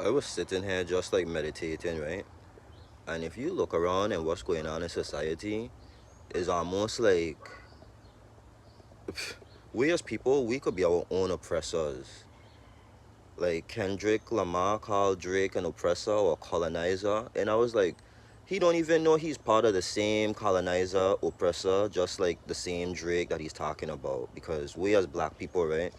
I was sitting here just like meditating, right? And if you look around and what's going on in society, it's almost like we as people, we could be our own oppressors. Like Kendrick Lamar called Drake an oppressor or colonizer, and I was like, he don't even know he's part of the same colonizer oppressor, just like the same Drake that he's talking about. Because we as black people, right,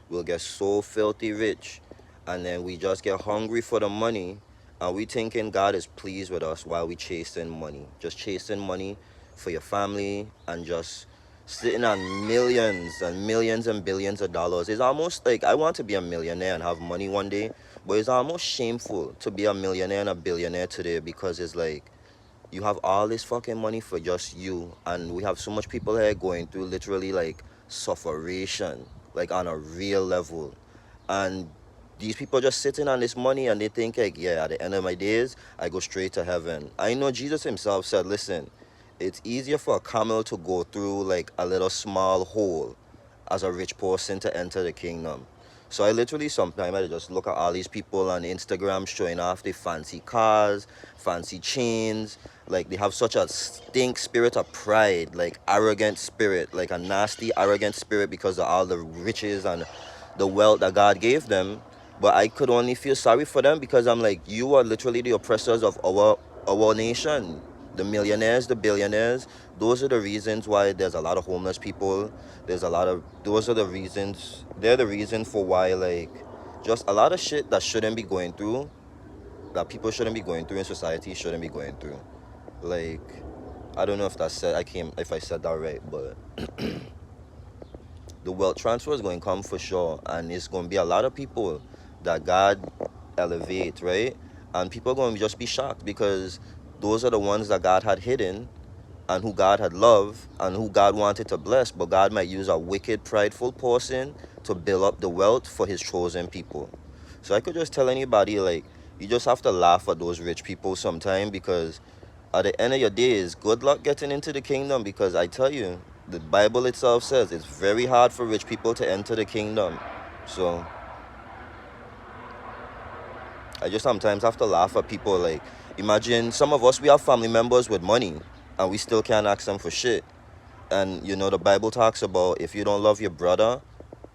will get so filthy rich, and then we just get hungry for the money, and we thinking God is pleased with us while we chasing money, just chasing money for your family and just sitting on millions and millions and billions of dollars. It's almost like I want to be a millionaire and have money one day, but it's almost shameful to be a millionaire and a billionaire today because it's like you have all this fucking money for just you, and we have so much people here going through literally like sufferation, like on a real level, and these people just sitting on this money and they think like, yeah, at the end of my days I go straight to heaven. I know Jesus himself said, listen, it's easier for a camel to go through like a little small hole as a rich person to enter the kingdom. So I literally sometimes I just look at all these people on Instagram showing off their fancy cars, fancy chains. Like they have such a stink spirit of pride, like arrogant spirit, like a nasty arrogant spirit because of all the riches and the wealth that God gave them. But I could only feel sorry for them because I'm like, you are literally the oppressors of our nation. The millionaires, the billionaires, those are the reasons why there's a lot of homeless people. There's a lot of, those are the reasons, they're the reason for why, like, just a lot of shit that shouldn't be going through, that people shouldn't be going through in society shouldn't be going through. Like, I don't know if if I said that right, but the wealth transfer is going to come for sure, and it's going to be a lot of people that God elevate, right? And people are going to just be shocked because those are the ones that God had hidden and who God had loved and who God wanted to bless, but God might use a wicked, prideful person to build up the wealth for his chosen people. So I could just tell anybody, like, you just have to laugh at those rich people sometime because at the end of your days, good luck getting into the kingdom because I tell you, the Bible itself says it's very hard for rich people to enter the kingdom. So I just sometimes have to laugh at people. Like, imagine some of us, we have family members with money and we still can't ask them for shit. And you know, the Bible talks about if you don't love your brother,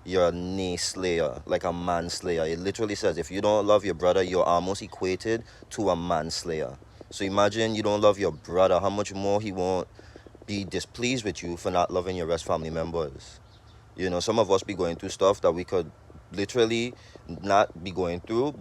you're a nayslayer, like a manslayer. It literally says if you don't love your brother, you're almost equated to a manslayer. So imagine you don't love your brother, how much more he won't be displeased with you for not loving your rest family members. You know, some of us be going through stuff that we could literally not be going through,